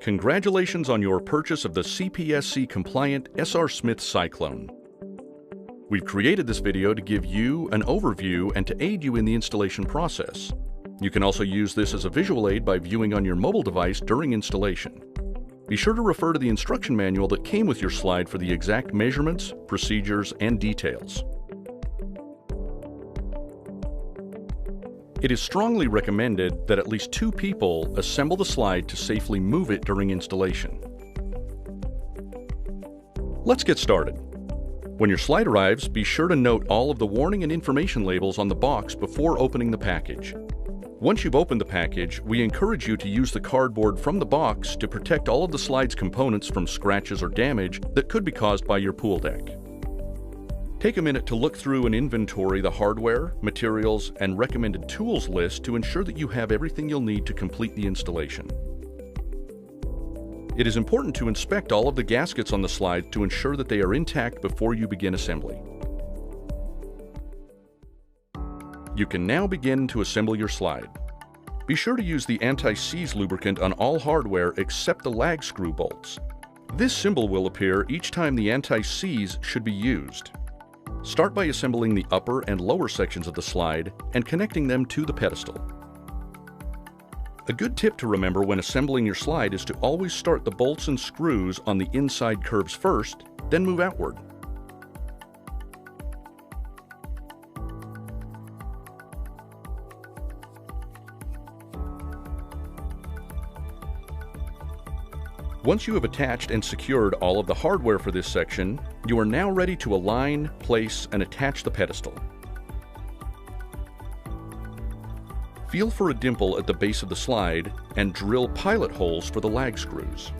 Congratulations on your purchase of the CPSC-compliant SR Smith Cyclone. We've created this video to give you an overview and to aid you in the installation process. You can also use this as a visual aid by viewing on your mobile device during installation. Be sure to refer to the instruction manual that came with your slide for the exact measurements, procedures, and details. It is strongly recommended that at least 2 people assemble the slide to safely move it during installation. Let's get started. When your slide arrives, be sure to note all of the warning and information labels on the box before opening the package. Once you've opened the package, we encourage you to use the cardboard from the box to protect all of the slide's components from scratches or damage that could be caused by your pool deck. Take a minute to look through and inventory the hardware, materials, and recommended tools list to ensure that you have everything you'll need to complete the installation. It is important to inspect all of the gaskets on the slide to ensure that they are intact before you begin assembly. You can now begin to assemble your slide. Be sure to use the anti-seize lubricant on all hardware except the lag screw bolts. This symbol will appear each time the anti-seize should be used. Start by assembling the upper and lower sections of the slide and connecting them to the pedestal. A good tip to remember when assembling your slide is to always start the bolts and screws on the inside curves first, then move outward. Once you have attached and secured all of the hardware for this section, you are now ready to align, place, and attach the pedestal. Feel for a dimple at the base of the slide and drill pilot holes for the lag screws.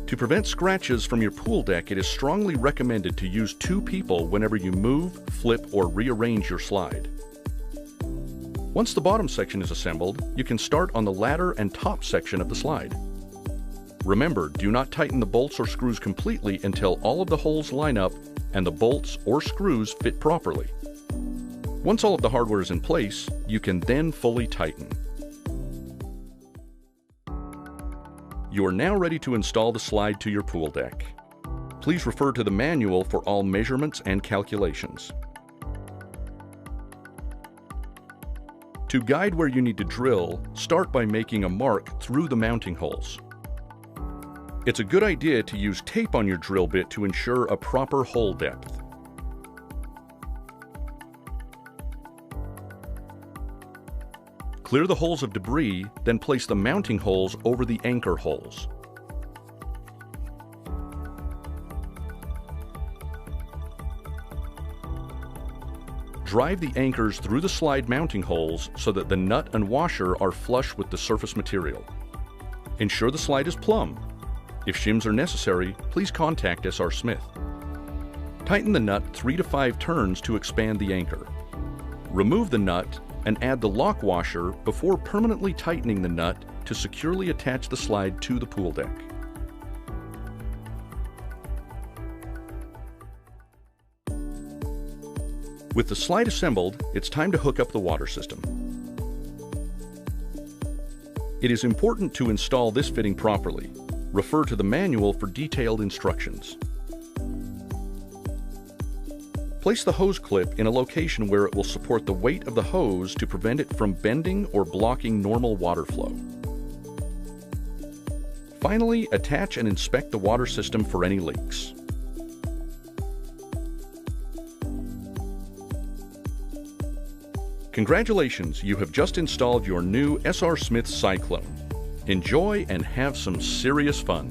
To prevent scratches from your pool deck, it is strongly recommended to use 2 people whenever you move, flip, or rearrange your slide. Once the bottom section is assembled, you can start on the ladder and top section of the slide. Remember, do not tighten the bolts or screws completely until all of the holes line up and the bolts or screws fit properly. Once all of the hardware is in place, you can then fully tighten. You are now ready to install the slide to your pool deck. Please refer to the manual for all measurements and calculations. To guide where you need to drill, start by making a mark through the mounting holes. It's a good idea to use tape on your drill bit to ensure a proper hole depth. Clear the holes of debris, then place the mounting holes over the anchor holes. Drive the anchors through the slide mounting holes so that the nut and washer are flush with the surface material. Ensure the slide is plumb. If shims are necessary, please contact SR Smith. Tighten the nut 3 to 5 turns to expand the anchor. Remove the nut and add the lock washer before permanently tightening the nut to securely attach the slide to the pool deck. With the slide assembled, it's time to hook up the water system. It is important to install this fitting properly. Refer to the manual for detailed instructions. Place the hose clip in a location where it will support the weight of the hose to prevent it from bending or blocking normal water flow. Finally, attach and inspect the water system for any leaks. Congratulations, you have just installed your new SR Smith Cyclone. Enjoy and have some serious fun.